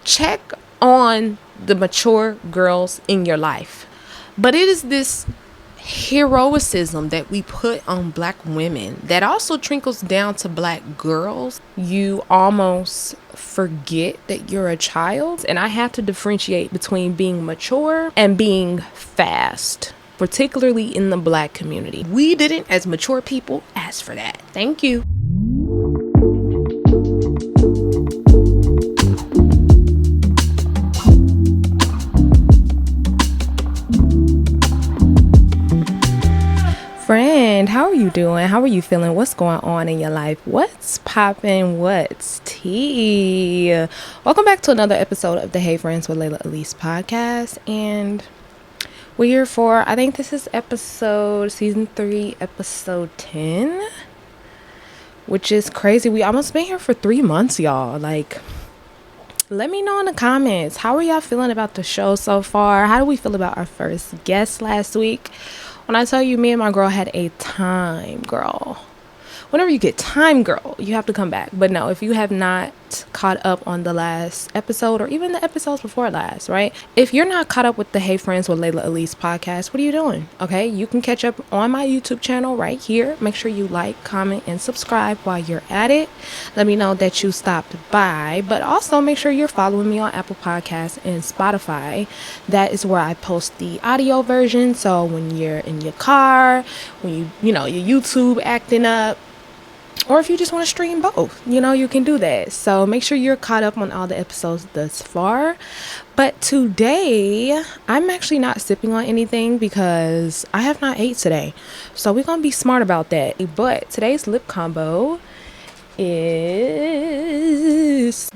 check on the mature girls in your life. But it is this heroicism that we put on black women that also trickles down to black girls. You almost forget that you're a child. And I have to differentiate between being mature and being fast, particularly in the black community. We didn't, as mature people, ask for that. Thank you. Friend, how are you doing? How are you feeling? What's going on in your life? What's popping? What's tea? Welcome back to another episode of the Hey Friends with Layla Elise podcast. And we're here for, I think this is season 3, episode 10, which is crazy. We almost been here for 3 months, y'all. Like, let me know in the comments. How are y'all feeling about the show so far? How do we feel about our first guest last week? When I tell you, me and my girl had a time, girl. Whenever you get time, girl, you have to come back. But no, if you have not caught up on the last episode or even the episodes before last, right? If you're not caught up with the Hey Friends with Layla Elise podcast, what are you doing? Okay, you can catch up on my YouTube channel right here. Make sure you like, comment, and subscribe while you're at it. Let me know that you stopped by. But also make sure you're following me on Apple Podcasts and Spotify. That is where I post the audio version. So when you're in your car, when you know, your YouTube acting up, or if you just want to stream both, you can do that. So make sure you're caught up on all the episodes thus far. But today, I'm actually not sipping on anything because I have not ate today. So we're going to be smart about that. But today's lip combo is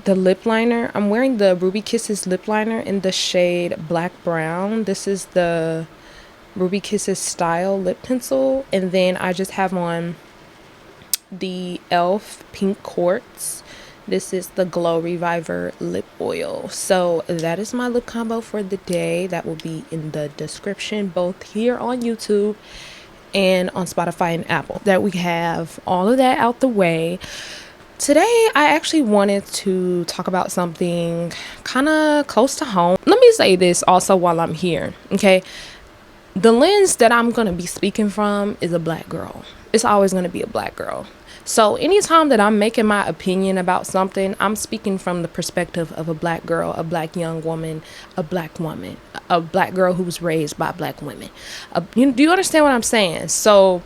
the lip liner. I'm wearing the Ruby Kisses lip liner in the shade Black Brown. This is the Ruby Kisses style lip pencil. And then I just have on the e.l.f. Pink Quartz. This is the Glow Reviver lip oil. So that is my lip combo for the day. That will be in the description, both here on YouTube and on Spotify and Apple. That we have all of that out the way. Today, I actually wanted to talk about something kind of close to home. Let me say this also while I'm here, okay? The lens that I'm going to be speaking from is a black girl. It's always going to be a black girl. So anytime that I'm making my opinion about something, I'm speaking from the perspective of a black girl, a black young woman, a black woman, a black girl who was raised by black women. Do you understand what I'm saying? So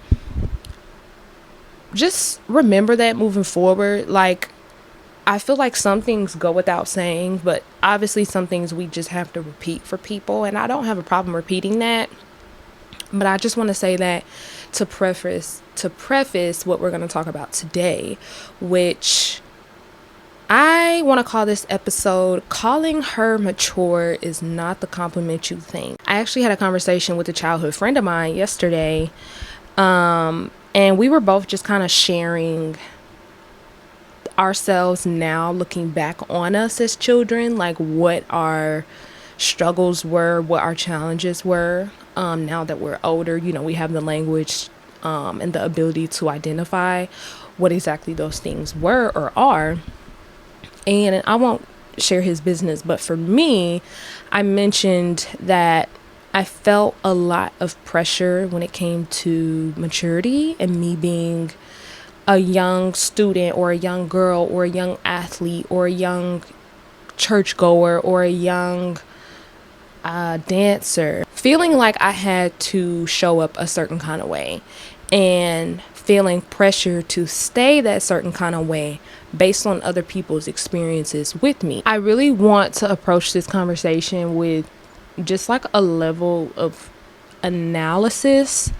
just remember that moving forward. Like, I feel like some things go without saying, but obviously some things we just have to repeat for people. And I don't have a problem repeating that. But I just want to say that to preface what we're going to talk about today, which I want to call this episode, Calling Her Mature is Not the Compliment You Think. I actually had a conversation with a childhood friend of mine yesterday, and we were both just kind of sharing ourselves now, looking back on us as children, like what our struggles were, what our challenges were. Now that we're older, we have the language and the ability to identify what exactly those things were or are. And I won't share his business, but for me, I mentioned that I felt a lot of pressure when it came to maturity and me being a young student or a young girl or a young athlete or a young churchgoer or a young dancer, feeling like I had to show up a certain kind of way and feeling pressure to stay that certain kind of way based on other people's experiences with me. I really want to approach this conversation with just like a level of analysis,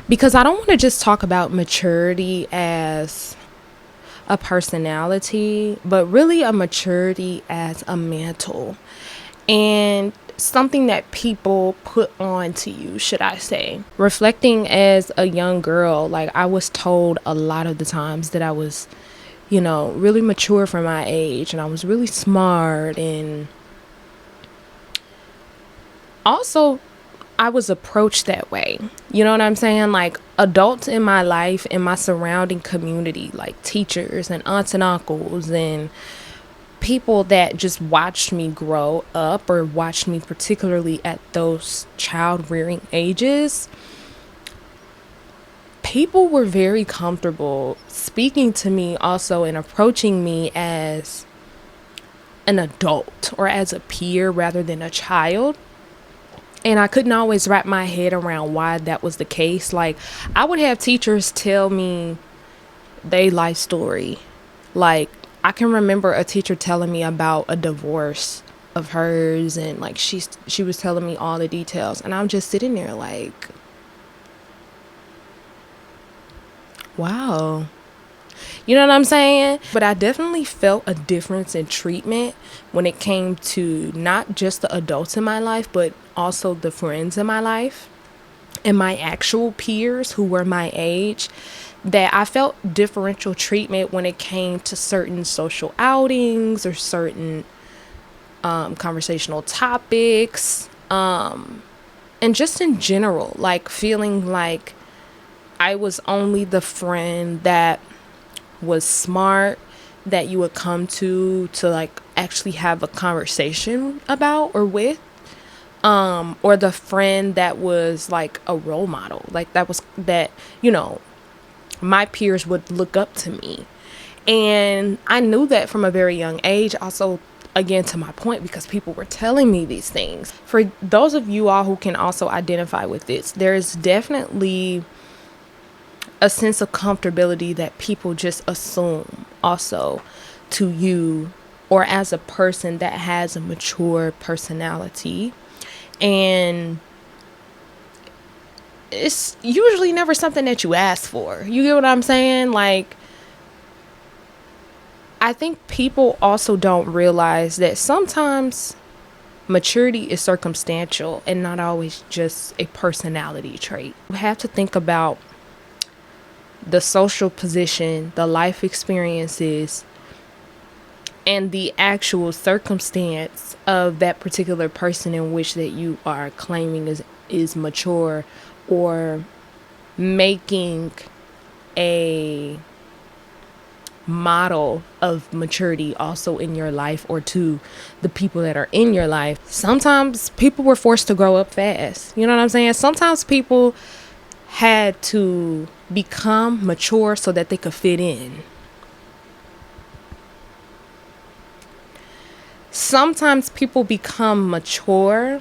because I don't want to just talk about maturity as a personality, but really a maturity as a mantle and something that people put on to you, should I say. Reflecting as a young girl, like I was told a lot of the times that I was, really mature for my age and I was really smart, and also I was approached that way. You know what I'm saying? Like adults in my life, in my surrounding community, like teachers and aunts and uncles and people that just watched me grow up or watched me particularly at those child rearing ages, people were very comfortable speaking to me also and approaching me as an adult or as a peer rather than a child. And I couldn't always wrap my head around why that was the case. Like, I would have teachers tell me their life story. Like, I can remember a teacher telling me about a divorce of hers, and like she was telling me all the details, and I'm just sitting there like, wow. You know what I'm saying? But I definitely felt a difference in treatment when it came to not just the adults in my life, but also the friends in my life and my actual peers who were my age. That I felt differential treatment when it came to certain social outings or certain conversational topics. And just in general, like feeling like I was only the friend that was smart, that you would come to like actually have a conversation about or with, or the friend that was like a role model, like that my peers would look up to me. And I knew that from a very young age. Also, again, to my point, because people were telling me these things. For those of you all who can also identify with this, there is definitely a sense of comfortability that people just assume also to you, or as a person that has a mature personality. And it's usually never something that you ask for. You get what I'm saying? Like, I think people also don't realize that sometimes maturity is circumstantial and not always just a personality trait. You have to think about the social position, the life experiences, and the actual circumstance of that particular person in which that you are claiming is mature, or making a model of maturity also in your life, or to the people that are in your life. Sometimes people were forced to grow up fast. You know what I'm saying? Sometimes people had to become mature so that they could fit in. Sometimes people become mature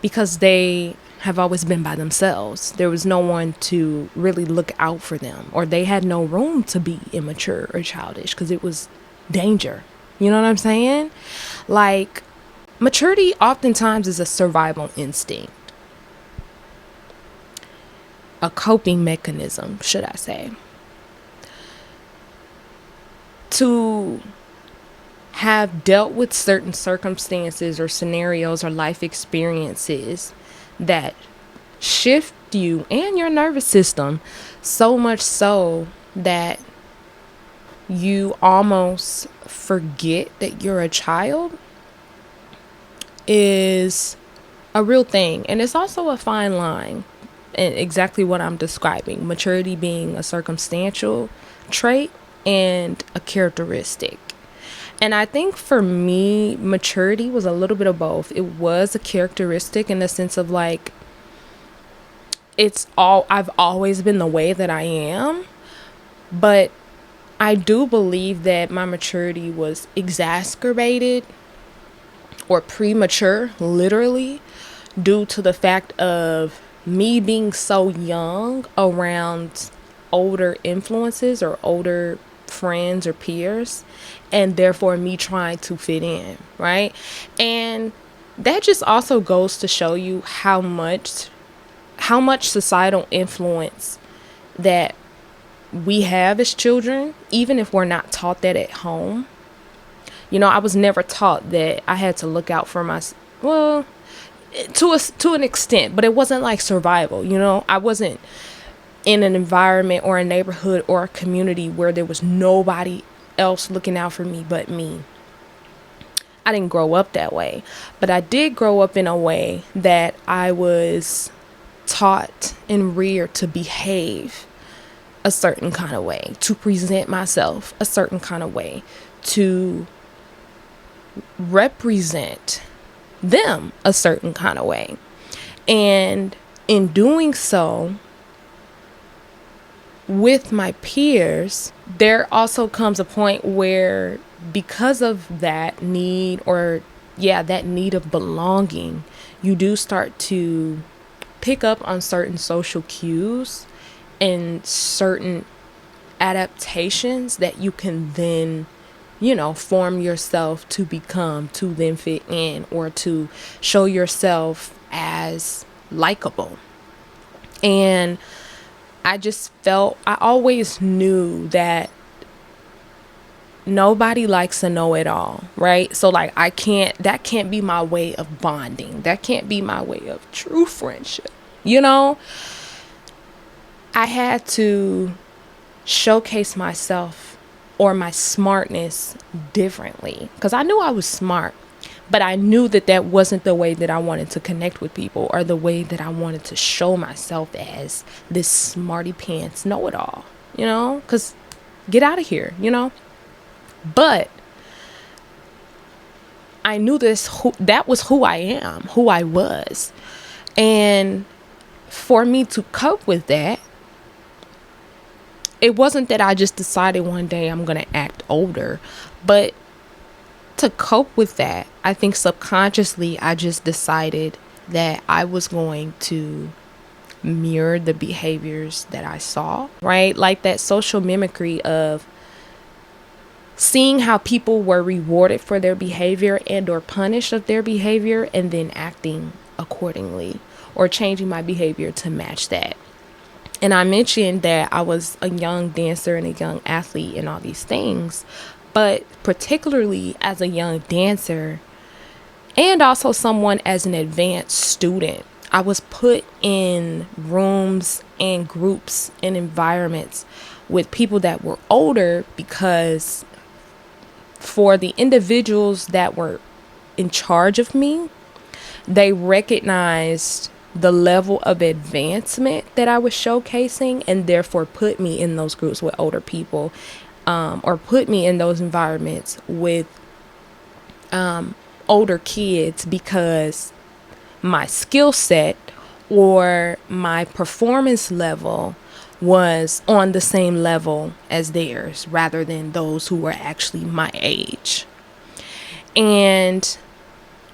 because they have always been by themselves. There was no one to really look out for them, or they had no room to be immature or childish because it was danger. You know what I'm saying? Like, maturity oftentimes is a survival instinct, a coping mechanism, should I say, to have dealt with certain circumstances or scenarios or life experiences that shift you and your nervous system so much so that you almost forget that you're a child is a real thing. And it's also a fine line, and exactly what I'm describing, maturity being a circumstantial trait and a characteristic. And I think for me, maturity was a little bit of both. It was a characteristic in the sense of like, I've always been the way that I am. But I do believe that my maturity was exacerbated or premature, literally, due to the fact of me being so young around older influences or older friends or peers, and therefore me trying to fit in, right? And that just also goes to show you how much societal influence that we have as children, even if we're not taught that at home. You know, I was never taught that I had to look out for myself. Well, to an extent, but it wasn't like survival. You know, I wasn't in an environment or a neighborhood or a community where there was nobody else looking out for me but me. I didn't grow up that way, but I did grow up in a way that I was taught and reared to behave a certain kind of way, to present myself a certain kind of way, to represent them a certain kind of way. And in doing so, with my peers, there also comes a point where, because of that need, that need of belonging, you do start to pick up on certain social cues and certain adaptations that you can then, form yourself to become, to then fit in, or to show yourself as likable. And I always knew that nobody likes to know it all, right? So like, that can't be my way of bonding. That can't be my way of true friendship. I had to showcase myself or my smartness differently, because I knew I was smart, but I knew that wasn't the way that I wanted to connect with people, or the way that I wanted to show myself as this smarty pants know-it-all, because get out of here, But I knew that was who I am, who I was. And for me to cope with that, it wasn't that I just decided one day I'm going to act older, but to cope with that, I think subconsciously I just decided that I was going to mirror the behaviors that I saw, right? Like that social mimicry of seeing how people were rewarded for their behavior and or punished of their behavior, and then acting accordingly or changing my behavior to match that. And I mentioned that I was a young dancer and a young athlete and all these things, but particularly as a young dancer and also someone as an advanced student, I was put in rooms and groups and environments with people that were older, because for the individuals that were in charge of me, they recognized the level of advancement that I was showcasing, and therefore put me in those groups with older people, or put me in those environments with older kids, because my skill set or my performance level was on the same level as theirs, rather than those who were actually my age. And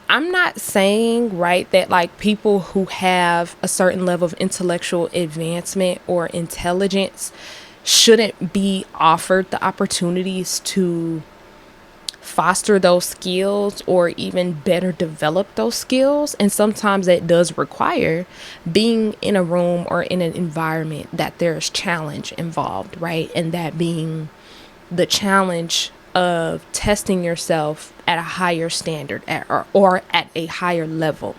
I'm not saying, right, that like people who have a certain level of intellectual advancement or intelligence shouldn't be offered the opportunities to foster those skills or even better develop those skills. And sometimes that does require being in a room or in an environment that there's challenge involved, right? And that being the challenge of testing yourself at a higher standard or at a higher level.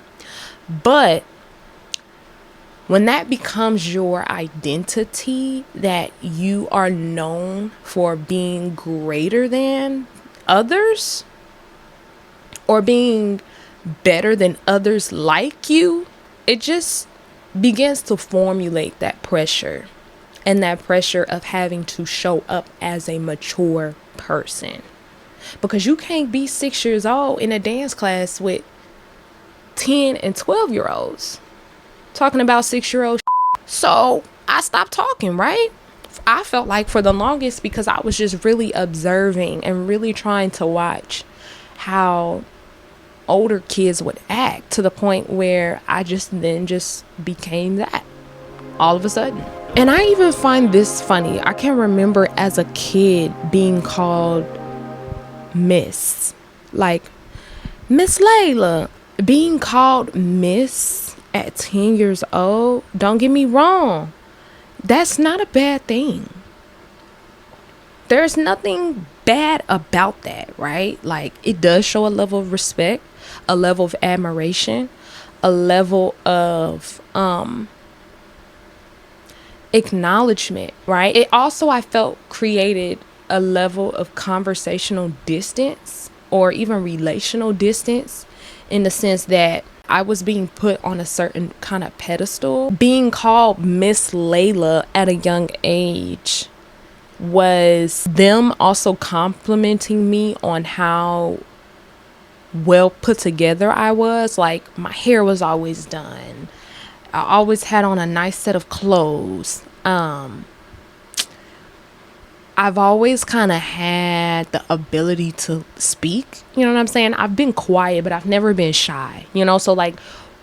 But when that becomes your identity, that you are known for being greater than others or being better than others like you, it just begins to formulate that pressure, and that pressure of having to show up as a mature person, because you can't be 6 years old in a dance class with 10 and 12-year-olds talking about 6-year-old. So I stopped talking, right? I felt like for the longest, because I was just really observing and really trying to watch how older kids would act, to the point where I just became that all of a sudden. And I even find this funny. I can remember as a kid being called Miss, like Miss Layla, being called Miss at 10 years old. Don't get me wrong, that's not a bad thing. There's nothing bad about that, right? Like, it does show a level of respect, a level of admiration, a level of acknowledgement, right? It also, I felt, created a level of conversational distance or even relational distance, in the sense that I was being put on a certain kind of pedestal. Being called Miss Layla at a young age was them also complimenting me on how well put together I was. Like, my hair was always done. I always had on a nice set of clothes. I've always kind of had the ability to speak. You know what I'm saying? I've been quiet, but I've never been shy. So like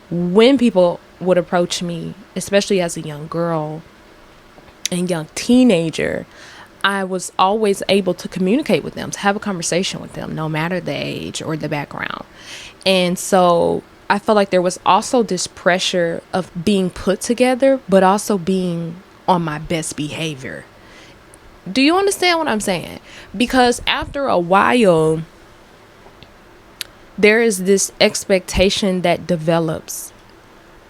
when people would approach me, especially as a young girl and young teenager, I was always able to communicate with them, to have a conversation with them, no matter the age or the background. And so I felt like there was also this pressure of being put together, but also being on my best behavior. Do you understand what I'm saying? Because after a while, there is this expectation that develops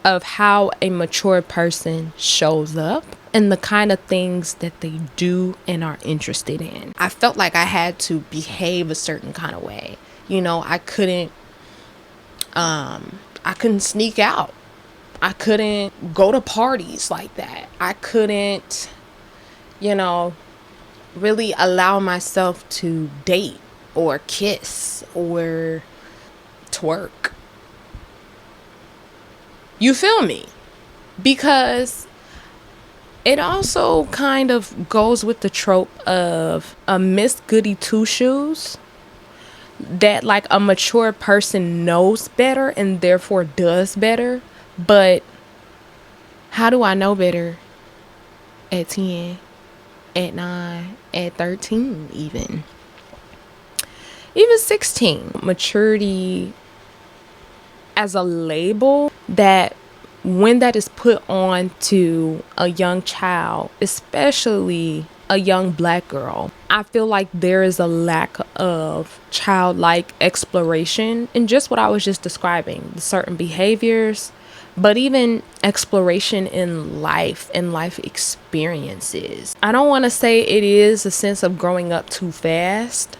of how a mature person shows up and the kind of things that they do and are interested in. I felt like I had to behave a certain kind of way. I couldn't sneak out. I couldn't go to parties like that. I couldn't, really allow myself to date or kiss or twerk. You feel me? Because it also kind of goes with the trope of a Miss Goody Two Shoes, that like a mature person knows better and therefore does better. But how do I know better at 10, at 9, at 13 even 16? Maturity as a label that when that is put on to a young child, especially a young Black girl, I feel like there is a lack of childlike exploration in just what I was just describing, the certain behaviors, but even exploration in life and life experiences. I don't want to say it is a sense of growing up too fast,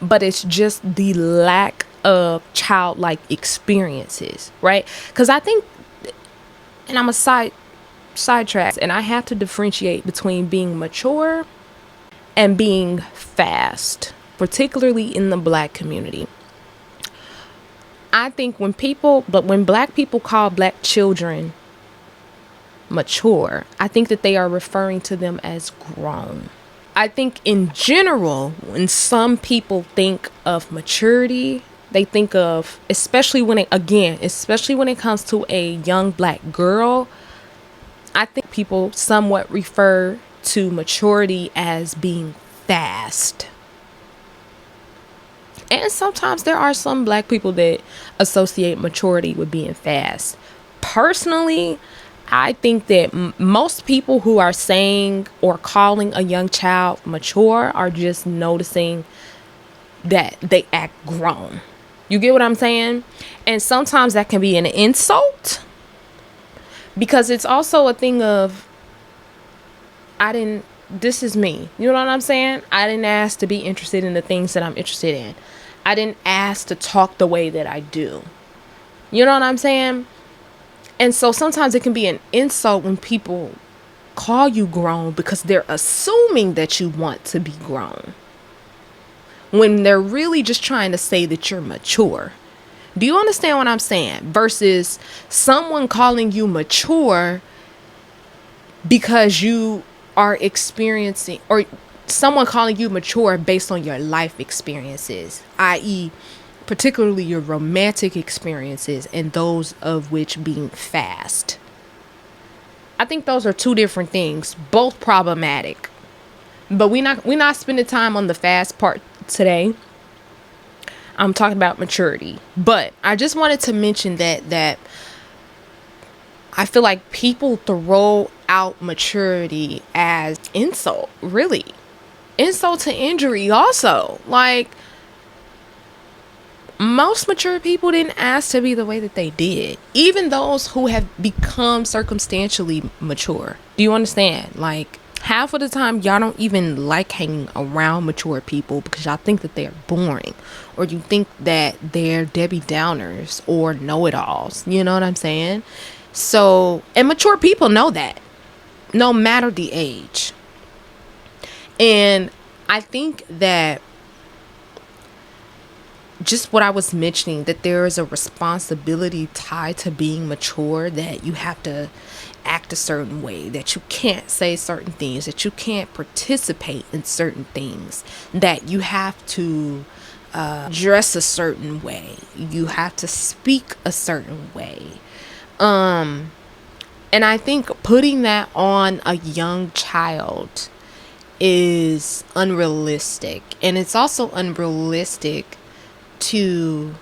but it's just the lack of childlike experiences, right? Because I think, and I'm a sidetrack, and I have to differentiate between being mature and being fast, particularly in the Black community. I think when Black people call Black children mature, I think that they are referring to them as grown. I think in general, when some people think of maturity, they think of, especially when it comes to a young Black girl, I think people somewhat refer to maturity as being fast. And sometimes there are some Black people that associate maturity with being fast. Personally, I think that most people who are saying or calling a young child mature are just noticing that they act grown. You get what I'm saying? And sometimes that can be an insult, because it's also a thing of, this is me. You know what I'm saying? I didn't ask to be interested in the things that I'm interested in. I didn't ask to talk the way that I do. You know what I'm saying? And so sometimes it can be an insult when people call you grown because they're assuming that you want to be grown, when they're really just trying to say that you're mature. Do you understand what I'm saying? Versus someone calling you mature because you are experiencing, or someone calling you mature based on your life experiences, i.e., particularly your romantic experiences, and those of which being fast. I think those are two different things, both problematic. But we're not spending time on the fast part today. I'm talking about maturity. But I just wanted to mention that I feel like people throw out maturity as insult, really. Insult to injury also. Like, most mature people didn't ask to be the way that they did. Even those who have become circumstantially mature. Do you understand? Like, half of the time, y'all don't even like hanging around mature people because y'all think that they're boring, or you think that they're Debbie Downers or know-it-alls. You know what I'm saying? So, and mature people know that, no matter the age. And I think that just what I was mentioning, that there is a responsibility tied to being mature, that you have to act a certain way, that you can't say certain things, that you can't participate in certain things, that you have to dress a certain way, you have to speak a certain way. And I think putting that on a young child is unrealistic. And it's also unrealistic to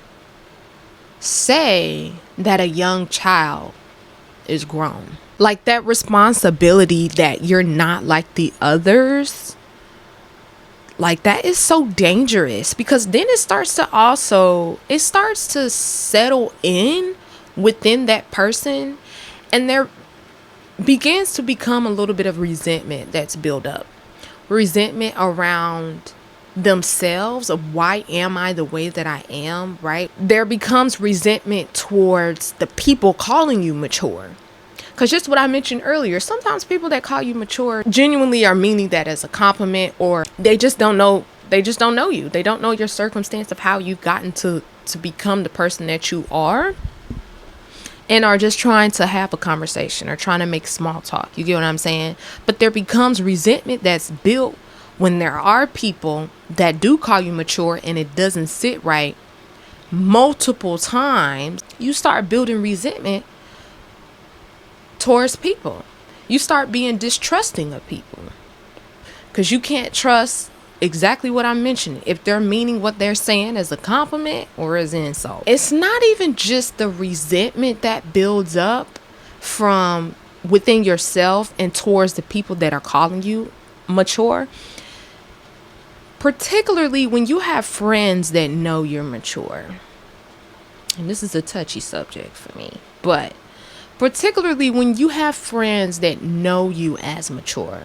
say that a young child is grown. Like, that responsibility that you're not like the others, like, that is so dangerous, because then it starts to settle in within that person, and there begins to become a little bit of resentment that's built up. Resentment around themselves, of why am I the way that I am, right? There becomes resentment towards the people calling you mature. Because just what I mentioned earlier, sometimes people that call you mature genuinely are meaning that as a compliment, or they just don't know you. They don't know your circumstance of how you've gotten to become the person that you are, and are just trying to have a conversation or trying to make small talk. You get what I'm saying? But there becomes resentment that's built when there are people that do call you mature and it doesn't sit right multiple times. You start building resentment towards people. You start being distrusting of people, because you can't trust exactly what I'm mentioning, if they're meaning what they're saying as a compliment or as an insult. It's not even just the resentment that builds up from within yourself and towards the people that are calling you mature. Particularly when you have friends that know you're mature. And this is a touchy subject for me. But particularly when you have friends that know you as mature.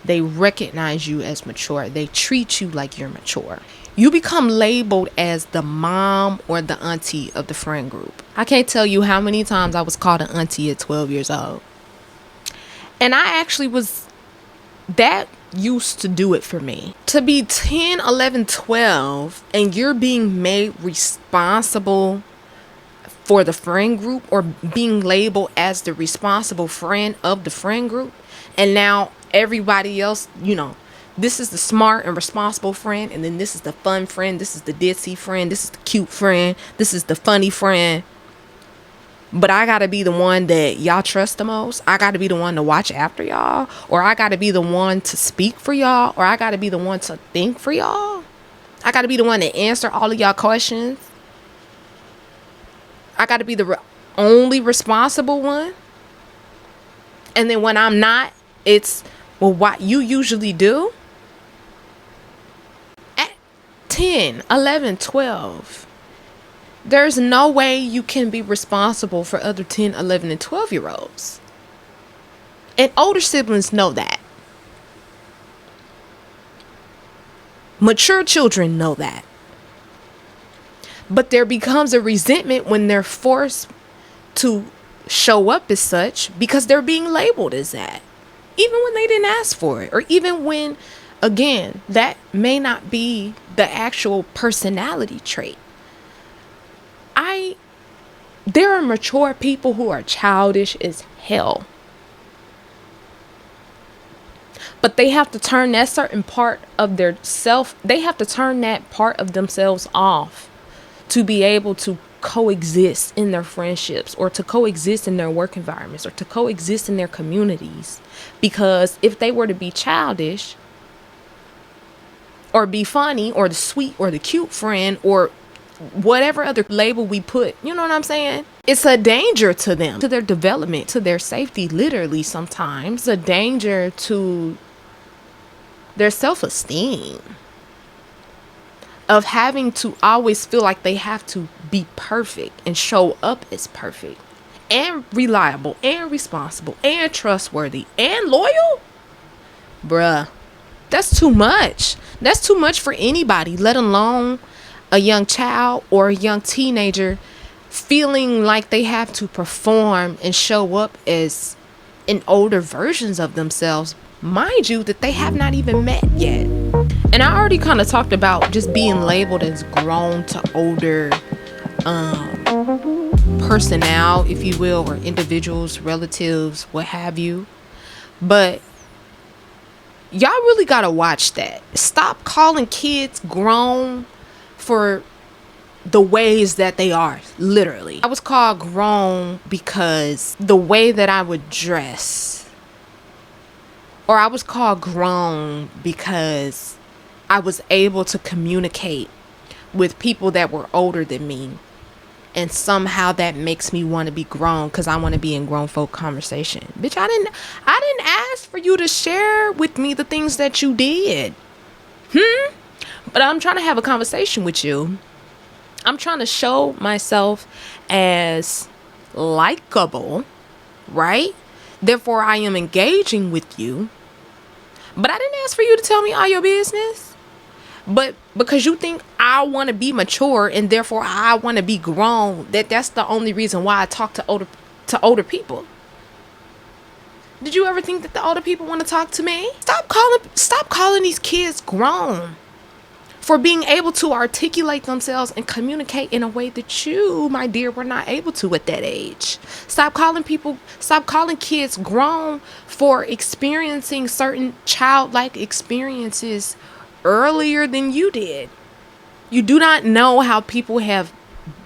They recognize you as mature. They treat you like you're mature. You become labeled as the mom or the auntie of the friend group. I can't tell you how many times I was called an auntie at 12 years old. And I actually was... that used to do it for me. To be 10, 11, 12, and you're being made responsible for the friend group, or being labeled as the responsible friend of the friend group. And now everybody else, this is the smart and responsible friend, and then this is the fun friend, this is the ditzy friend, this is the cute friend, this is the funny friend. But I gotta be the one that y'all trust the most. I gotta be the one to watch after y'all, or I gotta be the one to speak for y'all, or I gotta be the one to think for y'all. I gotta be the one to answer all of y'all questions. I gotta be the only responsible one. And then when I'm not, it's, well, what you usually do. At 10, 11, 12, there's no way you can be responsible for other 10, 11, and 12-year-olds. And older siblings know that. Mature children know that. But there becomes a resentment when they're forced to show up as such, because they're being labeled as that, even when they didn't ask for it, or even when, again, that may not be the actual personality trait. There are mature people who are childish as hell, but they have to turn that certain part of their self, they have to turn that part of themselves off to be able to coexist in their friendships, or to coexist in their work environments, or to coexist in their communities. Because if they were to be childish, or be funny, or the sweet or the cute friend, or whatever other label we put, you know what I'm saying? It's a danger to them, to their development, to their safety, literally sometimes. It's a danger to their self-esteem, of having to always feel like they have to be perfect and show up as perfect and reliable and responsible and trustworthy and loyal. Bruh, that's too much. That's too much for anybody, let alone a young child or a young teenager feeling like they have to perform and show up as in older versions of themselves mind you, that they have not even met yet. And I already kind of talked about just being labeled as grown to older personnel, if you will, or individuals, relatives, what have you. But y'all really gotta watch that. Stop calling kids grown for the ways that they are. Literally, I was called grown because the way that I would dress, or I was called grown because I was able to communicate with people that were older than me, and somehow that makes me want to be grown because I want to be in grown folk conversation. Bitch, I didn't ask for you to share with me the things that you did. But I'm trying to have a conversation with you. I'm trying to show myself as likable, right? Therefore, I am engaging with you. But I didn't ask for you to tell me all your business. But because you think I want to be mature and therefore I want to be grown, that's the only reason why I talk to older people. Did you ever think that the older people want to talk to me? Stop calling these kids grown for being able to articulate themselves and communicate in a way that you, my dear, were not able to at that age. Stop calling kids grown for experiencing certain childlike experiences earlier than you did. You do not know how people have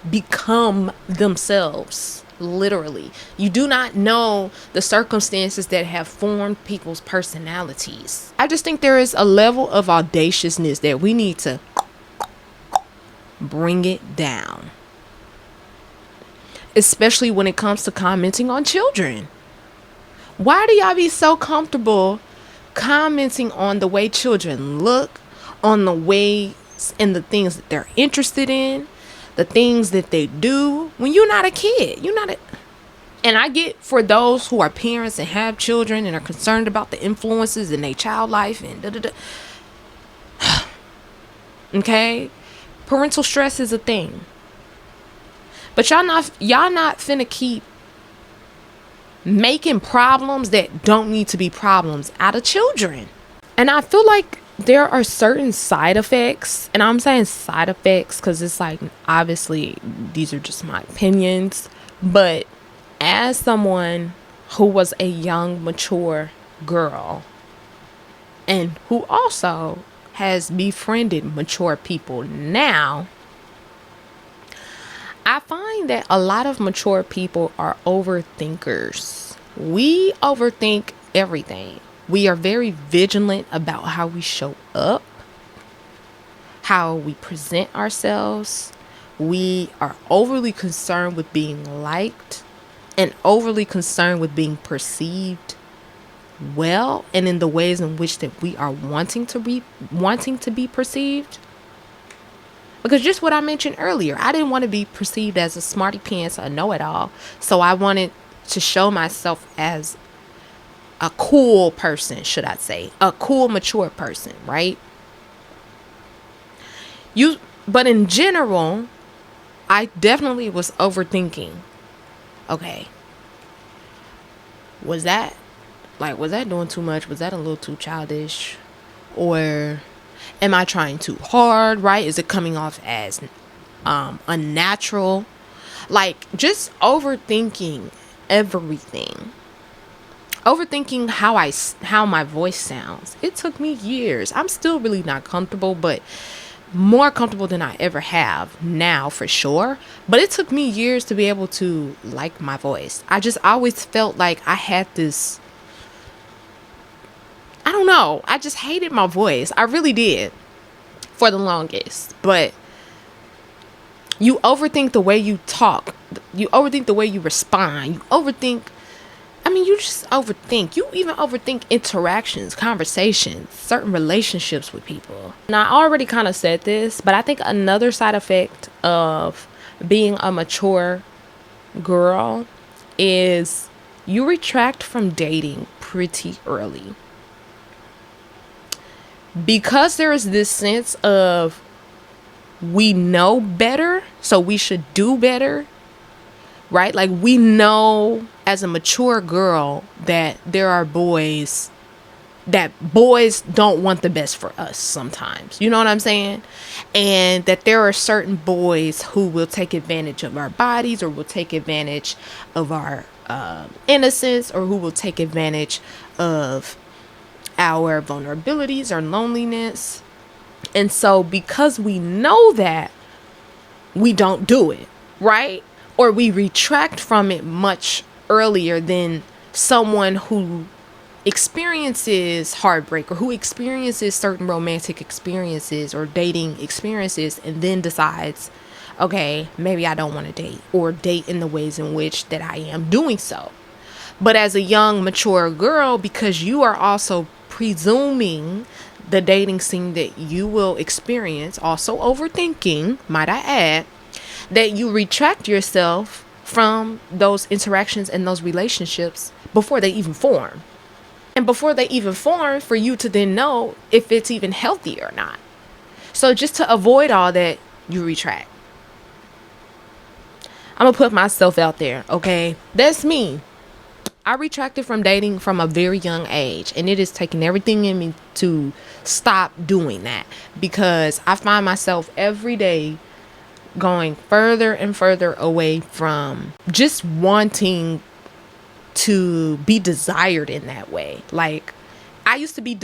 become themselves, literally. You do not know the circumstances that have formed people's personalities. I just think there is a level of audaciousness that we need to bring it down, especially when it comes to commenting on children. Why do y'all be so comfortable commenting on the way children look, on the ways and the things that they're interested in, the things that they do, when you're not a kid? And I get, for those who are parents and have children and are concerned about the influences in their child life and okay, parental stress is a thing, but y'all not finna keep making problems that don't need to be problems out of children. And I feel like there are certain side effects, and I'm saying side effects because it's like, obviously these are just my opinions, but as someone who was a young, mature girl and who also has befriended mature people now, I find that a lot of mature people are overthinkers. We overthink everything. We are very vigilant about how we show up, how we present ourselves. We are overly concerned with being liked and overly concerned with being perceived well and in the ways in which that we are wanting to be perceived. Because just what I mentioned earlier, I didn't want to be perceived as a smarty pants, a know-it-all. So I wanted to show myself as a cool person, should I say, a cool, mature person, right? But in general, I definitely was overthinking. Okay, was that doing too much? Was that a little too childish? Or am I trying too hard, right? Is it coming off as unnatural? Like, just overthinking everything. Overthinking how my voice sounds. It took me years. I'm still really not comfortable, but more comfortable than I ever have now, for sure. But it took me years to be able to like my voice. I just always felt like I had this, I don't know, I just hated my voice. I really did, for the longest. But you overthink the way you talk. You overthink the way you respond. You just overthink. You even overthink interactions, conversations, certain relationships with people. And I already kind of said this, but I think another side effect of being a mature girl is you retract from dating pretty early. Because there is this sense of we know better, so we should do better, right? Like, we know as a mature girl that there are boys that boys don't want the best for us sometimes. You know what I'm saying? And that there are certain boys who will take advantage of our bodies, or will take advantage of our innocence, or who will take advantage of our vulnerabilities or loneliness. And so because we know that, we don't do it, right? Or we retract from it much earlier than someone who experiences heartbreak, or who experiences certain romantic experiences or dating experiences, and then decides, okay, maybe I don't want to date, or date in the ways in which that I am doing so. But as a young, mature girl, because you are also presuming the dating scene that you will experience, also overthinking, might I add, that you retract yourself from those interactions and those relationships before they even form. And before they even form, for you to then know if it's even healthy or not. So just to avoid all that, you retract. I'm gonna put myself out there, okay? That's me. I retracted from dating from a very young age, and it is taking everything in me to stop doing that, because I find myself every day going further and further away from just wanting to be desired in that way. Like, I used to be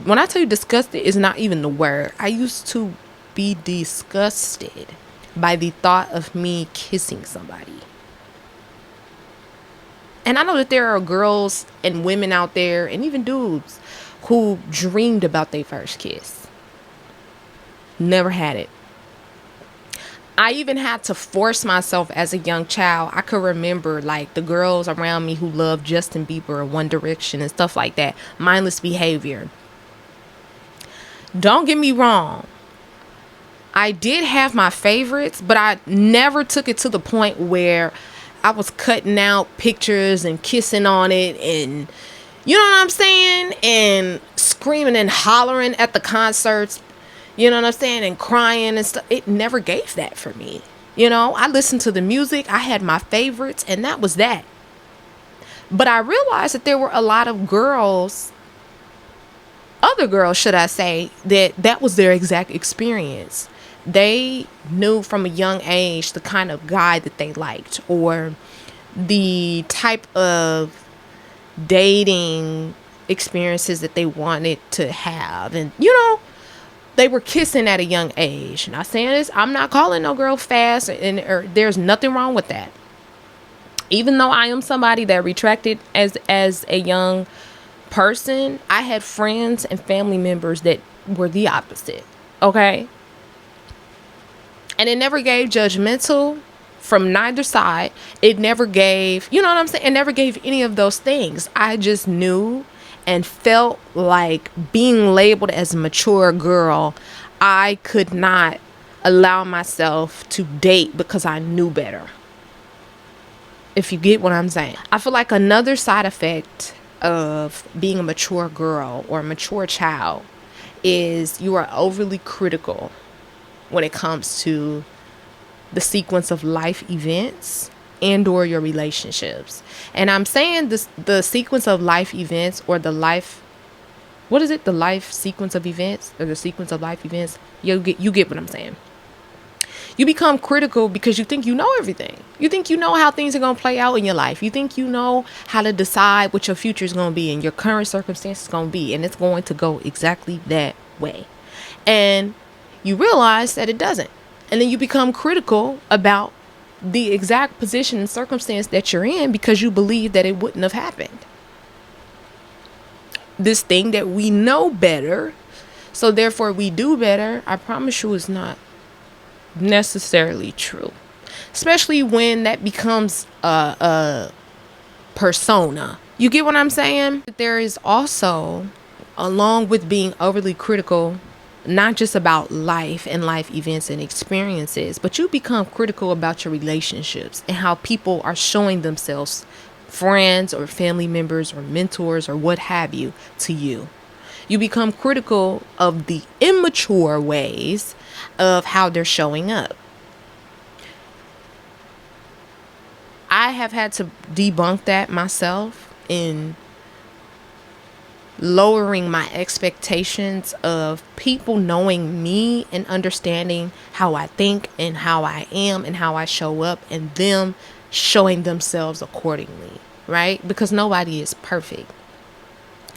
when I tell you disgusted is not even the word. I used to be disgusted by the thought of me kissing somebody. And I know that there are girls and women out there, and even dudes, who dreamed about their first kiss. Never had it. I even had to force myself as a young child. I could remember like the girls around me who loved Justin Bieber or One Direction and stuff like that. Mindless behavior. Don't get me wrong. I did have my favorites, but I never took it to the point where I was cutting out pictures and kissing on it, and you know what I'm saying? And screaming and hollering at the concerts. You know what I'm saying? And crying and stuff. It never gave that for me. You know, I listened to the music. I had my favorites, and that was that. But I realized that there were a lot of girls, other girls, should I say, that was their exact experience. They knew from a young age the kind of guy that they liked, or the type of dating experiences that they wanted to have. And, you know, they were kissing at a young age. Not saying this, I'm not calling no girl fast, or there's nothing wrong with that. Even though I am somebody that retracted as a young person, I had friends and family members that were the opposite. Okay? And it never gave judgmental from neither side. It never gave, you know what I'm saying? It never gave any of those things. I just knew and felt like, being labeled as a mature girl, I could not allow myself to date because I knew better. If you get what I'm saying. I feel like another side effect of being a mature girl or a mature child is you are overly critical when it comes to the sequence of life events and or your relationships. And I'm saying this, the sequence of life events, or the life, what is it? The life sequence of events, or the sequence of life events. You get what I'm saying. You become critical because you think you know everything. You think you know how things are going to play out in your life. You think you know how to decide what your future is going to be and your current circumstances going to be. And it's going to go exactly that way. And you realize that it doesn't. And then you become critical about the exact position and circumstance that you're in because you believe that it wouldn't have happened. This thing that we know better, so therefore we do better, I promise you is not necessarily true. Especially when that becomes a persona. You get what I'm saying? There is also, along with being overly critical, not just about life and life events and experiences, but you become critical about your relationships and how people are showing themselves, friends or family members or mentors or what have you, to you. You become critical of the immature ways of how they're showing up. I have had to debunk that myself in lowering my expectations of people knowing me and understanding how I think and how I am and how I show up, and them showing themselves accordingly, right? Because nobody is perfect.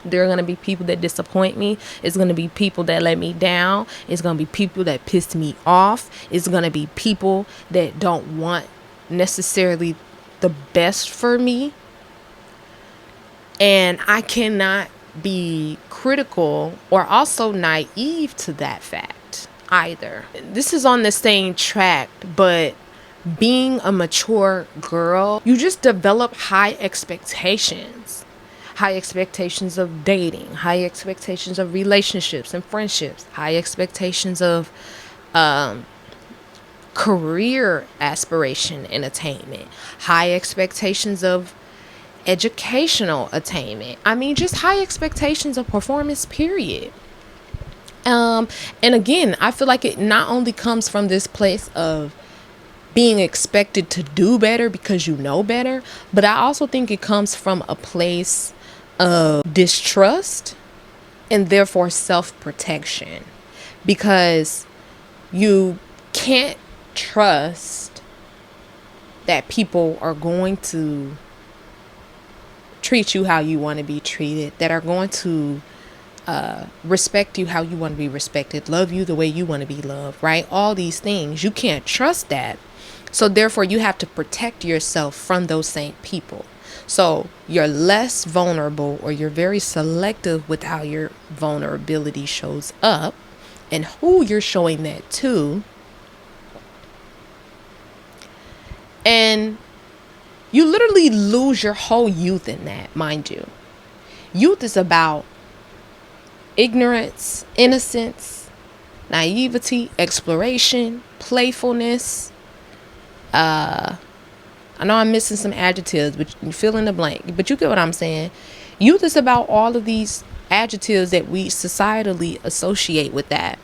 There are going to be people that disappoint me. It's going to be people that let me down. It's going to be people that piss me off. It's going to be people that don't want necessarily the best for me. And I cannot be critical or also naive to that fact either. This is on the same track, but being a mature girl, you just develop high expectations. High expectations of dating, high expectations of relationships and friendships, high expectations of career aspiration and attainment, high expectations of educational attainment. I mean, just high expectations of performance, period. And again, I feel like it not only comes from this place of being expected to do better because you know better, but I also think it comes from a place of distrust and therefore self-protection, because you can't trust that people are going to treat you how you want to be treated, that are going to respect you how you want to be respected, love you the way you want to be loved, right? All these things, you can't trust that. So therefore you have to protect yourself from those same people. So you're less vulnerable, or you're very selective with how your vulnerability shows up and who you're showing that to. And you literally lose your whole youth in that, mind you. Youth is about ignorance, innocence, naivety, exploration, playfulness. I know I'm missing some adjectives, but you fill in the blank. But you get what I'm saying. Youth is about all of these adjectives that we societally associate with that.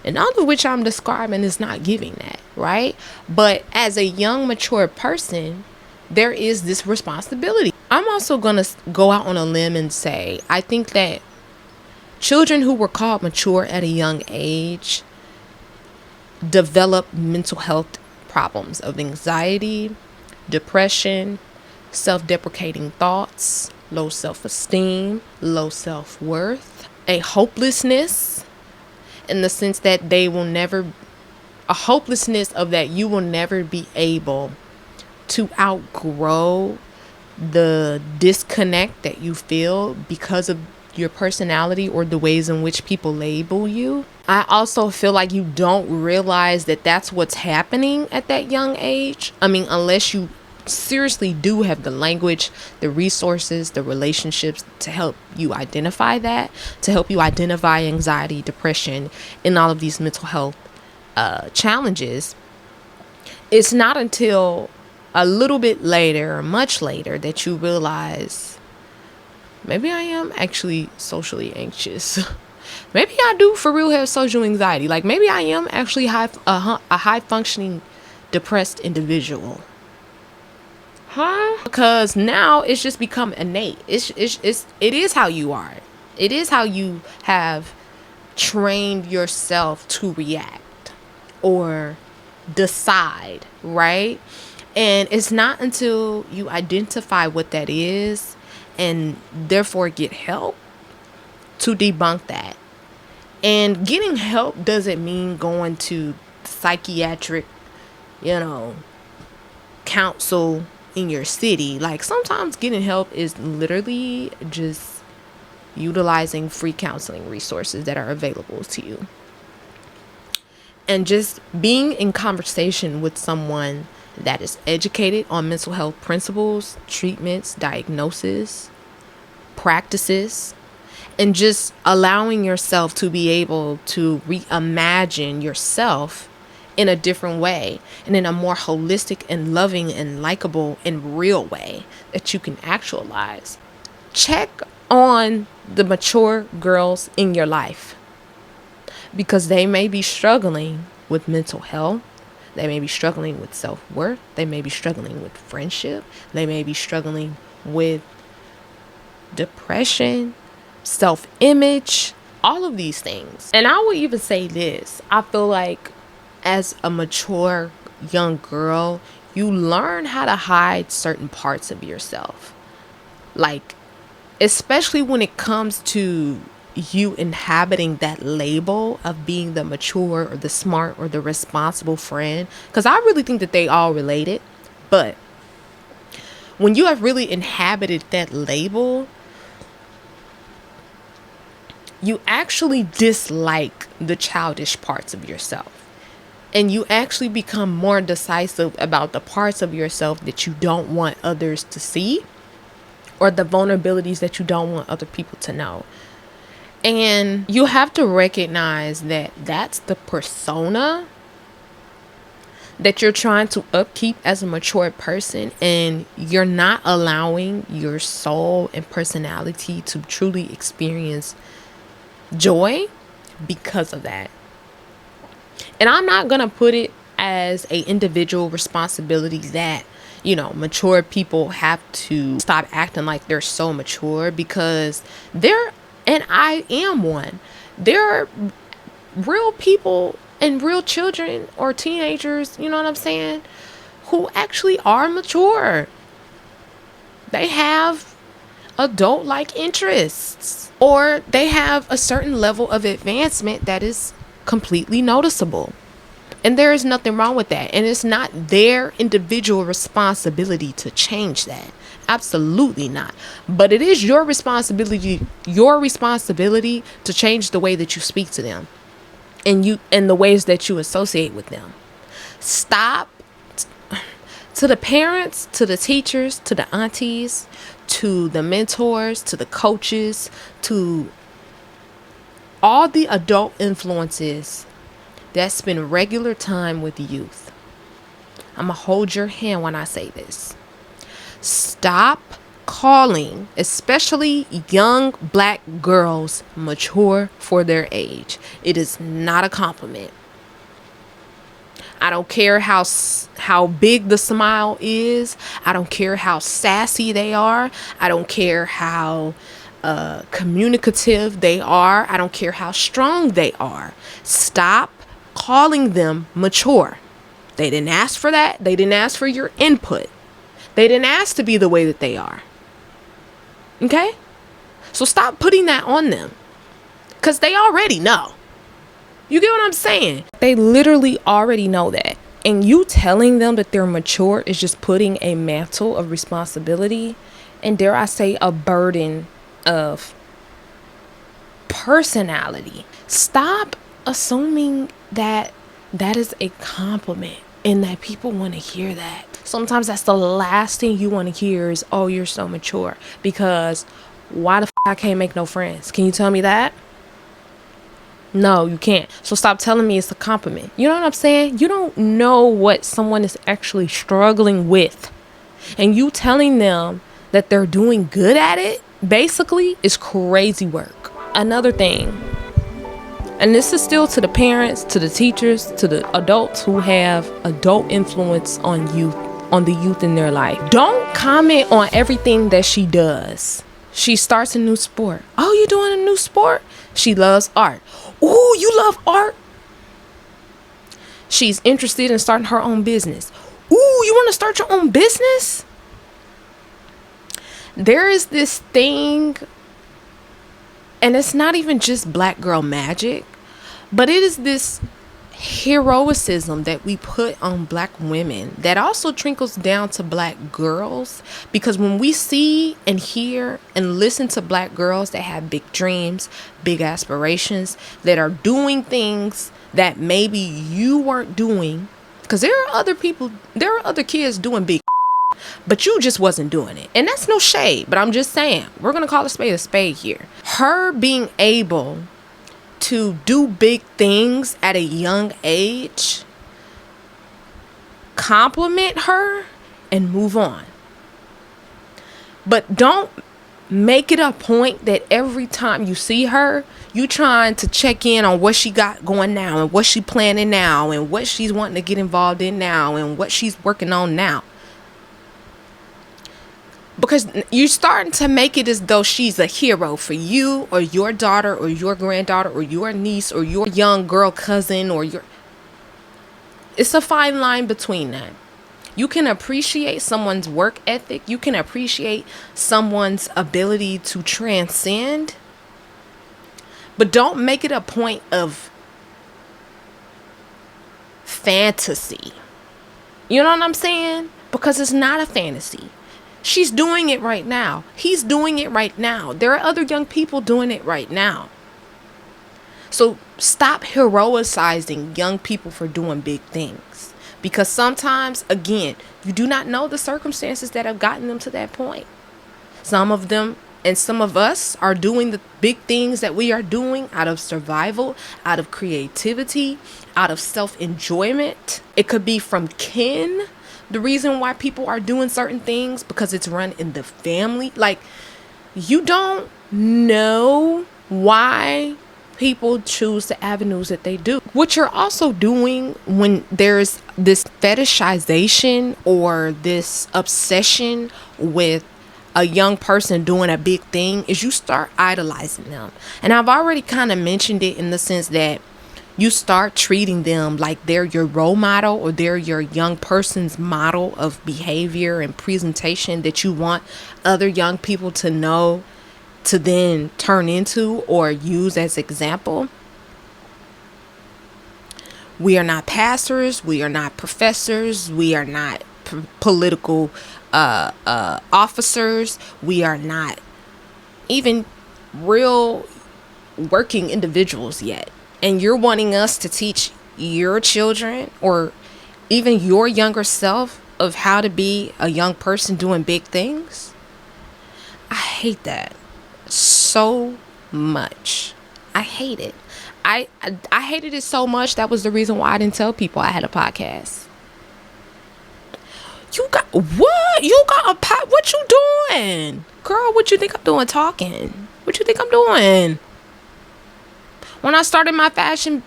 And all of which I'm describing is not giving that, right? But as a young, mature person, there is this responsibility. I'm also going to go out on a limb and say, I think that children who were called mature at a young age develop mental health problems of anxiety, depression, self-deprecating thoughts, low self-esteem, low self-worth, a hopelessness in the sense that they will never, a hopelessness of that you will never be able to outgrow the disconnect that you feel because of your personality or the ways in which people label you. I also feel like you don't realize that that's what's happening at that young age. I mean, unless you seriously do have the language, the resources, the relationships to help you identify that, to help you identify anxiety, depression, and all of these mental health challenges. It's not until a little bit later, or much later, that you realize maybe I am actually socially anxious. Maybe I do for real have social anxiety. Like maybe I am actually a high functioning depressed individual. Because now it's just become innate. It is how you are. It is how you have trained yourself to react or decide, right? And it's not until you identify what that is and therefore get help to debunk that. And getting help doesn't mean going to psychiatric, counsel in your city. Like sometimes getting help is literally just utilizing free counseling resources that are available to you. And just being in conversation with someone that is educated on mental health principles, treatments, diagnosis, practices, and just allowing yourself to be able to reimagine yourself in a different way and in a more holistic and loving and likable and real way that you can actualize. Check on the mature girls in your life, because they may be struggling with mental health. They may be struggling with self-worth. They may be struggling with friendship. They may be struggling with depression, self-image, all of these things. And I would even say this. I feel like as a mature young girl, you learn how to hide certain parts of yourself. Like, especially when it comes to you inhabiting that label of being the mature or the smart or the responsible friend. Because I really think that they all related. But when you have really inhabited that label, you actually dislike the childish parts of yourself. And you actually become more decisive about the parts of yourself that you don't want others to see, or the vulnerabilities that you don't want other people to know. And you have to recognize that that's the persona that you're trying to upkeep as a mature person, and you're not allowing your soul and personality to truly experience joy because of that. And I'm not gonna put it as a individual responsibility that, mature people have to stop acting like they're so mature, because and I am one. There are real people and real children or teenagers, you know what I'm saying, who actually are mature. They have adult-like interests, or they have a certain level of advancement that is completely noticeable. And there is nothing wrong with that. And it's not their individual responsibility to change that. Absolutely not. But it is your responsibility to change the way that you speak to them and the ways that you associate with them. Stop. To the parents, to the teachers, to the aunties, to the mentors, to the coaches, to all the adult influences that spend regular time with youth. I'm going to hold your hand when I say this. Stop calling, especially young black girls, mature for their age. It is not a compliment. I don't care how big the smile is. I don't care how sassy they are. I don't care how communicative they are. I don't care how strong they are. Stop calling them mature. They didn't ask for that. They didn't ask for your input. They didn't ask to be the way that they are. Okay? So stop putting that on them, because they already know. You get what I'm saying? They literally already know that. And you telling them that they're mature is just putting a mantle of responsibility and, dare I say, a burden of personality. Stop assuming that that is a compliment and that people want to hear that. Sometimes that's the last thing you want to hear is, oh, you're so mature. Because why the I can't make no friends? Can you tell me that? No, you can't. So stop telling me it's a compliment. You know what I'm saying? You don't know what someone is actually struggling with. And you telling them that they're doing good at it, basically, is crazy work. Another thing, and this is still to the parents, to the teachers, to the adults who have adult influence on the youth in their life. Don't comment on everything that she does. She starts a new sport. Oh, you doing a new sport? She loves art. Ooh, you love art? She's interested in starting her own business. Ooh, you want to start your own business? There is this thing, and it's not even just black girl magic, but it is this heroicism that we put on black women that also trickles down to black girls. Because when we see and hear and listen to black girls that have big dreams, big aspirations, that are doing things that maybe you weren't doing, because there are other kids doing big, but you just wasn't doing it. And that's no shade, but I'm just saying, we're gonna call a spade here. Her being able to do big things at a young age, compliment her and move on. But don't make it a point that every time you see her, you trying to check in on what she got going now and what she planning now and what she's wanting to get involved in now and what she's working on now. Because you're starting to make it as though she's a hero for you or your daughter or your granddaughter or your niece or your young girl cousin or your... It's a fine line between that. You can appreciate someone's work ethic. You can appreciate someone's ability to transcend. But don't make it a point of fantasy. You know what I'm saying? Because it's not a fantasy. She's doing it right now. He's doing it right now. There are other young people doing it right now. So stop heroicizing young people for doing big things. Because sometimes, again, you do not know the circumstances that have gotten them to that point. Some of them and some of us are doing the big things that we are doing out of survival, out of creativity, out of self-enjoyment. It could be from kin. The reason why people are doing certain things because it's run in the family. Like, you don't know why people choose the avenues that they do. What you're also doing when there's this fetishization or this obsession with a young person doing a big thing is you start idolizing them. And I've already kind of mentioned it in the sense that you start treating them like they're your role model or they're your young person's model of behavior and presentation that you want other young people to know, to then turn into or use as example. We are not pastors. We are not professors. We are not political officers. We are not even real working individuals yet. And you're wanting us to teach your children or even your younger self of how to be a young person doing big things? I hate that so much. I hate it. I hated it so much. That was the reason why I didn't tell people I had a podcast. You got what? You got a pot? What you doing? Girl, what you think I'm doing talking? What you think I'm doing? When I started my fashion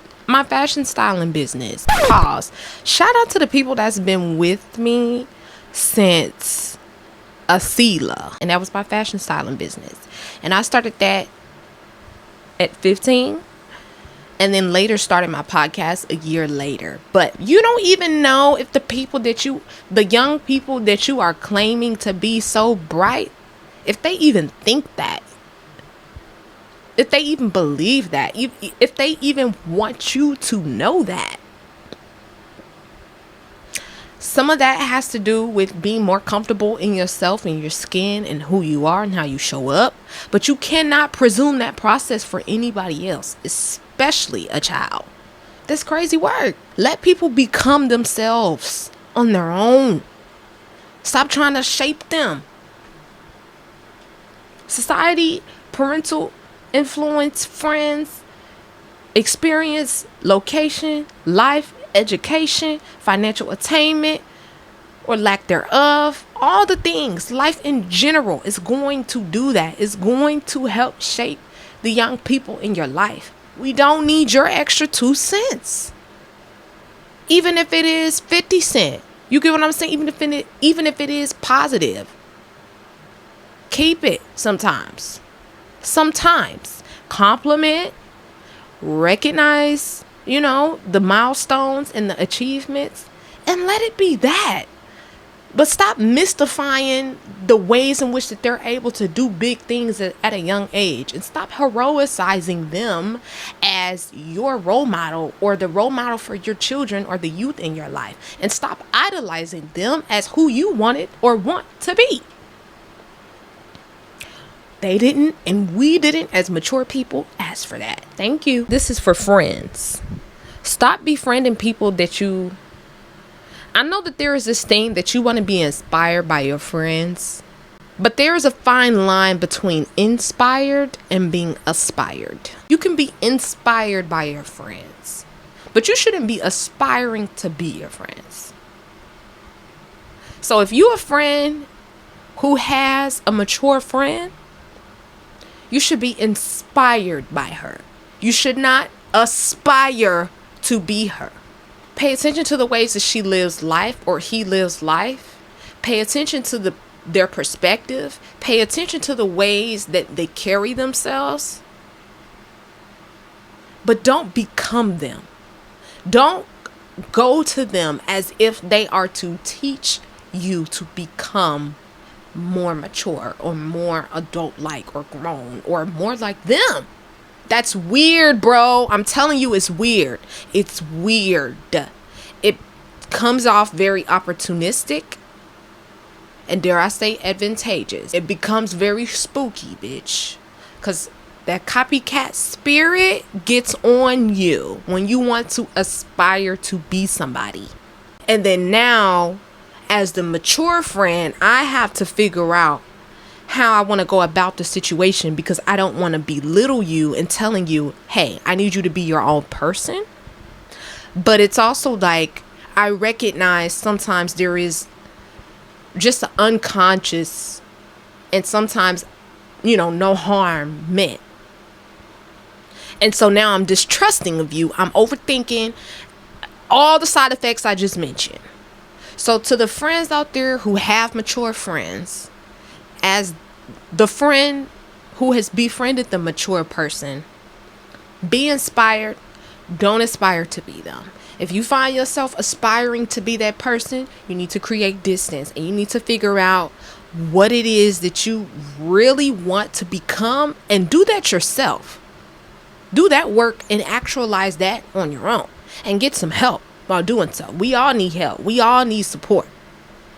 styling business. Pause. Shout out to the people that's been with me since Asila. And that was my fashion styling business. And I started that at 15. And then later started my podcast a year later. But you don't even know if the young people that you are claiming to be so bright, if they even think that. If they even believe that. If they even want you to know that. Some of that has to do with being more comfortable in yourself and your skin and who you are and how you show up. But you cannot presume that process for anybody else, especially a child. That's crazy work. Let people become themselves on their own. Stop trying to shape them. Society, parental influence, friends, experience, location, life, education, financial attainment or lack thereof, all the things, life in general is going to do that. It's going to help shape the young people in your life. We don't need your extra 2 cents. Even if it is 50 cents. You get what I'm saying? Even if it is positive. Keep it sometimes. Sometimes. Compliment. Recognize, the milestones and the achievements. And let it be that. But stop mystifying the ways in which that they're able to do big things at a young age. And stop heroicizing them as your role model or the role model for your children or the youth in your life. And stop idolizing them as who you wanted or want to be. They didn't, and we didn't as mature people ask for that. Thank you. This is for friends. Stop befriending people that I know that there is this thing that you want to be inspired by your friends, but there is a fine line between inspired and being aspired. You can be inspired by your friends, but you shouldn't be aspiring to be your friends. So if you're a friend who has a mature friend, you should be inspired by her. You should not aspire to be her. Pay attention to the ways that she lives life or he lives life. Pay attention to the their perspective. Pay attention to the ways that they carry themselves. But don't become them. Don't go to them as if they are to teach you to become more mature or more adult-like or grown or more like them. That's weird, bro. I'm telling you, it's weird. It's weird. It comes off very opportunistic and, dare I say, advantageous. It becomes very spooky, bitch. Because that copycat spirit gets on you when you want to aspire to be somebody. And then now, as the mature friend, I have to figure out how I want to go about the situation, because I don't want to belittle you and telling you, hey, I need you to be your own person. But it's also like, I recognize sometimes there is just an unconscious and sometimes, no harm meant. And so now I'm distrusting of you. I'm overthinking all the side effects I just mentioned. So to the friends out there who have mature friends, as the friend who has befriended the mature person, be inspired. Don't aspire to be them. If you find yourself aspiring to be that person, you need to create distance, and you need to figure out what it is that you really want to become, and do that yourself. Do that work and actualize that on your own, and get some help while doing so. We all need help. We all need support.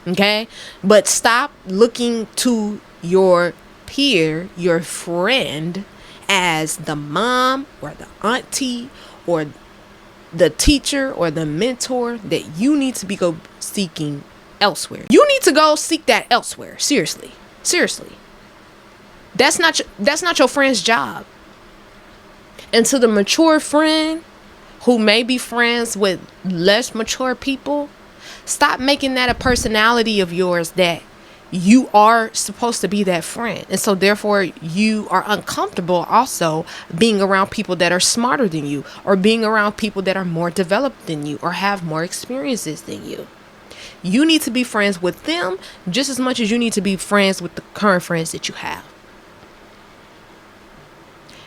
Okay? But stop looking to your peer, your friend, as the mom or the auntie or the teacher or the mentor that you need to be go seeking elsewhere. You need to go seek that elsewhere. Seriously. That's not your friend's job. And to the mature friend who may be friends with less mature people, stop making that a personality of yours that you are supposed to be that friend. And so therefore you are uncomfortable also being around people that are smarter than you, or being around people that are more developed than you, or have more experiences than you. You need to be friends with them just as much as you need to be friends with the current friends that you have.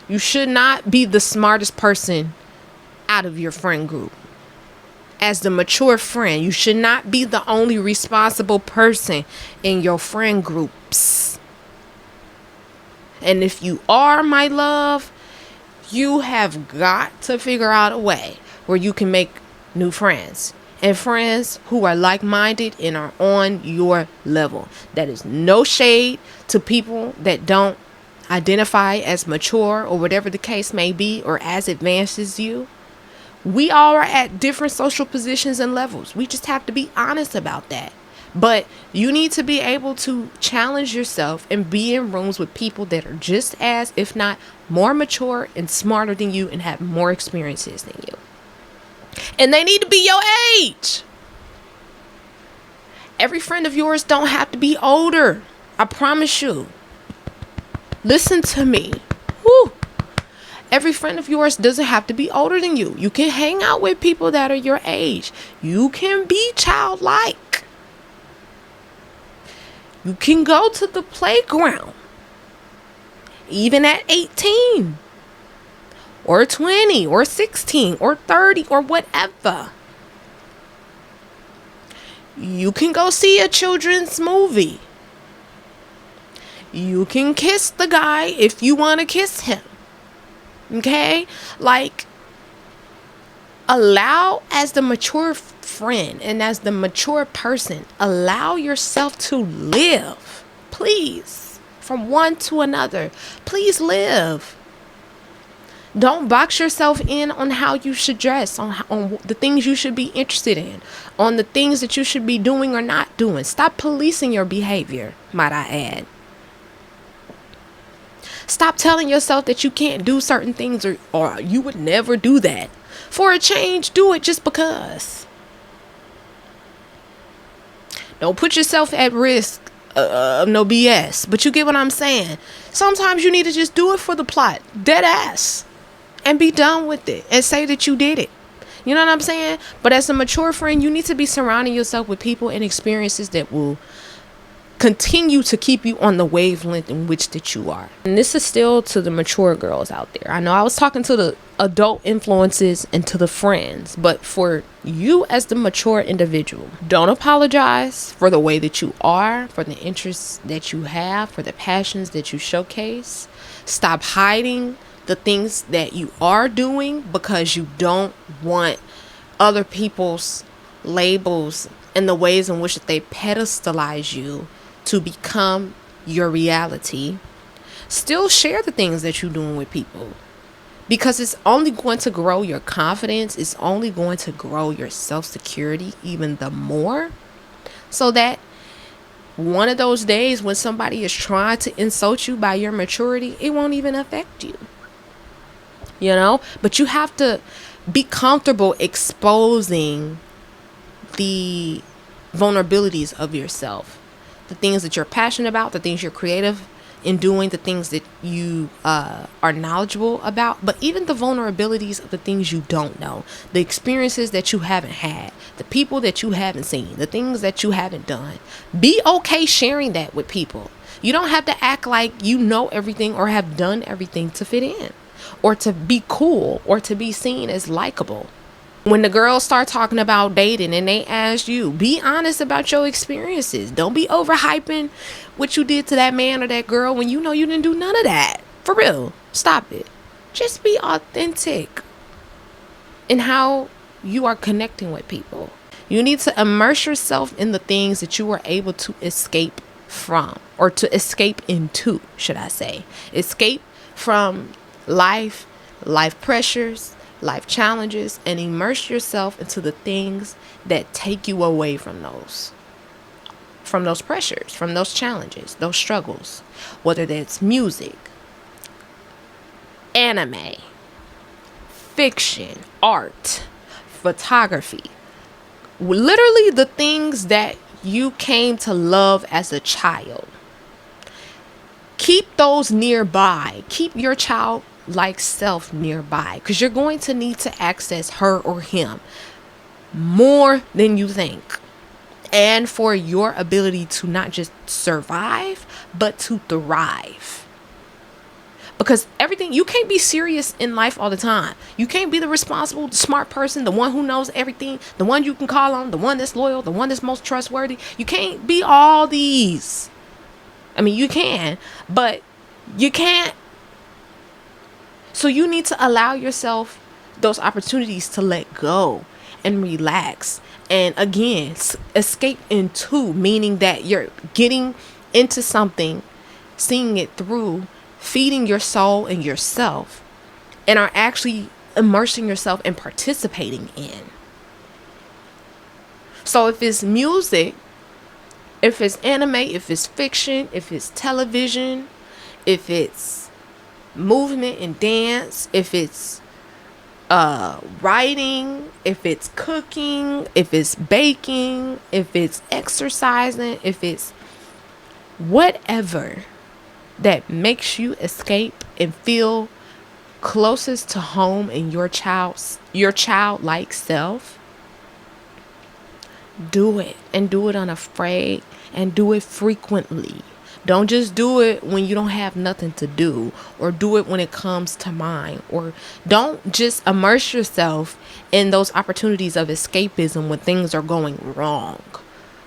You should not be the smartest person out of your friend group. As the mature friend, you should not be the only responsible person in your friend groups. And if you are, my love, you have got to figure out a way where you can make new friends, and friends who are like-minded and are on your level. That is no shade to people that don't identify as mature, or whatever the case may be, or as advanced as you. We all are at different social positions and levels. We just have to be honest about that. But you need to be able to challenge yourself and be in rooms with people that are just as, if not more mature and smarter than you, and have more experiences than you. And they need to be your age. Every friend of yours don't have to be older. I promise you. Listen to me. Woo. Every friend of yours doesn't have to be older than you. You can hang out with people that are your age. You can be childlike. You can go to the playground, even at 18 or 20 or 16 or 30 or whatever. You can go see a children's movie. You can kiss the guy if you want to kiss him. Okay? Like, allow, as the mature friend and as the mature person, allow yourself to live. Please. From one to another. Please live. Don't box yourself in on how you should dress, on the things you should be interested in, on the things that you should be doing or not doing. Stop policing your behavior, might I add. Stop telling yourself that you can't do certain things, or you would never do that. For a change, do it just because. Don't put yourself at risk of no BS. But you get what I'm saying. Sometimes you need to just do it for the plot. Dead ass. And be done with it. And say that you did it. You know what I'm saying? But as a mature friend, you need to be surrounding yourself with people and experiences that will continue to keep you on the wavelength in which that you are. And this is still to the mature girls out there. I know I was talking to the adult influences and to the friends, but for you as the mature individual, don't apologize for the way that you are, for the interests that you have, for the passions that you showcase. Stop hiding the things that you are doing because you don't want other people's labels and the ways in which they pedestalize you to become your reality. Still share the things that you're doing with people, because it's only going to grow your confidence. It's only going to grow your self-security even the more, so that one of those days when somebody is trying to insult you by your maturity, it won't even affect you. But you have to be comfortable exposing the vulnerabilities of yourself, the things that you're passionate about, the things you're creative in doing, the things that you are knowledgeable about, but even the vulnerabilities of the things you don't know, the experiences that you haven't had, the people that you haven't seen, the things that you haven't done. Be okay sharing that with people. You don't have to act like you know everything or have done everything to fit in, or to be cool, or to be seen as likable. When the girls start talking about dating and they ask you, be honest about your experiences. Don't be overhyping what you did to that man or that girl when you know you didn't do none of that. For real. Stop it. Just be authentic in how you are connecting with people. You need to immerse yourself in the things that you are able to escape from, or to escape into, should I say. Escape from life pressures, life challenges, and immerse yourself into the things that take you away from those pressures, from those challenges, those struggles. Whether that's music, anime, fiction, art, photography, literally the things that you came to love as a child. Keep those nearby. Keep your childlike self nearby, because you're going to need to access her or him more than you think. And for your ability to not just survive, but to thrive. Because everything, you can't be serious in life all the time. You can't be the responsible, smart person, the one who knows everything, the one you can call on, the one that's loyal, the one that's most trustworthy. You can't be all these. I mean, you can, but you can't. So you need to allow yourself those opportunities to let go and relax. And again, escape into, meaning that you're getting into something, seeing it through, feeding your soul and yourself, and are actually immersing yourself and participating in. So if it's music, if it's anime, if it's fiction, if it's television, if it's movement and dance, if it's writing, if it's cooking, if it's baking, if it's exercising, if it's whatever that makes you escape and feel closest to home in your childlike self, do it, and do it unafraid, and do it frequently. Don't just do it when you don't have nothing to do, or do it when it comes to mind, or don't just immerse yourself in those opportunities of escapism when things are going wrong.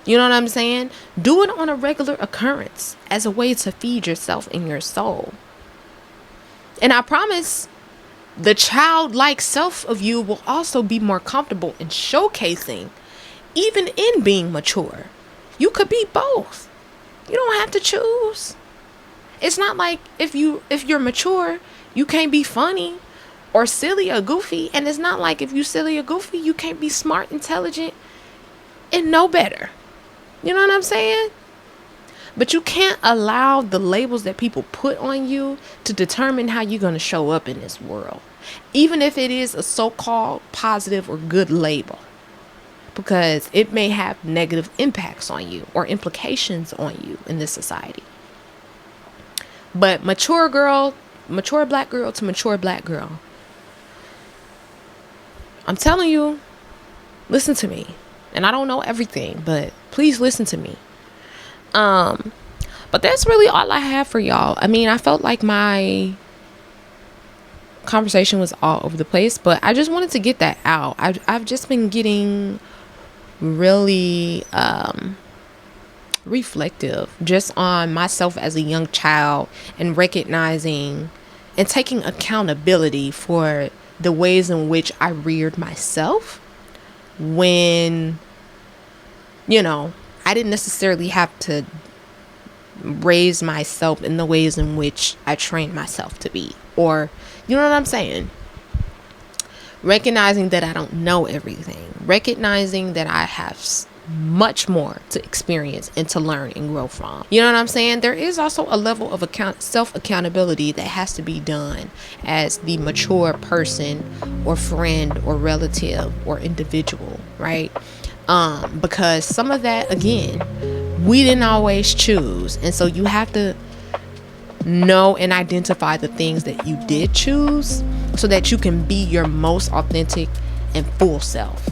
You know what I'm saying? Do it on a regular occurrence as a way to feed yourself and your soul. And I promise the childlike self of you will also be more comfortable in showcasing, even in being mature. You could be both. You don't have to choose. It's not like if you're mature, you can't be funny or silly or goofy. And it's not like if you're silly or goofy, you can't be smart, intelligent, and know better. You know what I'm saying? But you can't allow the labels that people put on you to determine how you're going to show up in this world, even if it is a so-called positive or good label, because it may have negative impacts on you or implications on you in this society. But mature black girl to mature black girl, I'm telling you, listen to me. And I don't know everything, but please listen to me. But that's really all I have for y'all. I mean, I felt like my conversation was all over the place, but I just wanted to get that out. I've just been getting really reflective just on myself as a young child, and recognizing and taking accountability for the ways in which I reared myself when, I didn't necessarily have to raise myself in the ways in which I trained myself to be, or you know what I'm saying? Recognizing that I don't know everything, recognizing that I have much more to experience and to learn and grow from. You know what I'm saying? There is also a level of self-accountability that has to be done as the mature person or friend or relative or individual, right? Because some of that, again, we didn't always choose. And so you have to know and identify the things that you did choose so that you can be your most authentic and full self.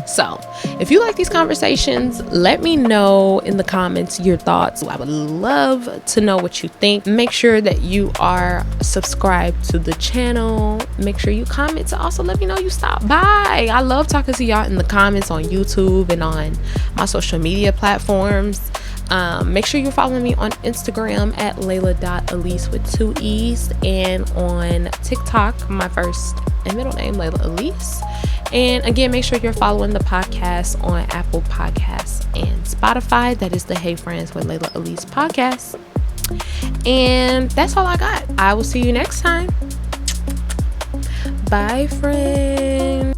So if you like these conversations, let me know in the comments your thoughts. I would love to know what you think. Make sure that you are subscribed to the channel. Make sure you comment to also let me know you stopped by. I love talking to y'all in the comments on YouTube and on my social media platforms. Make sure you're following me on Instagram at Layla.Elise with 2 E's, and on TikTok, my first and middle name, Layla Elise. And again, make sure you're following the podcast on Apple Podcasts and Spotify. That is the Hey Friends with Layla Elise podcast. And that's all I got. I will see you next time. Bye, friends.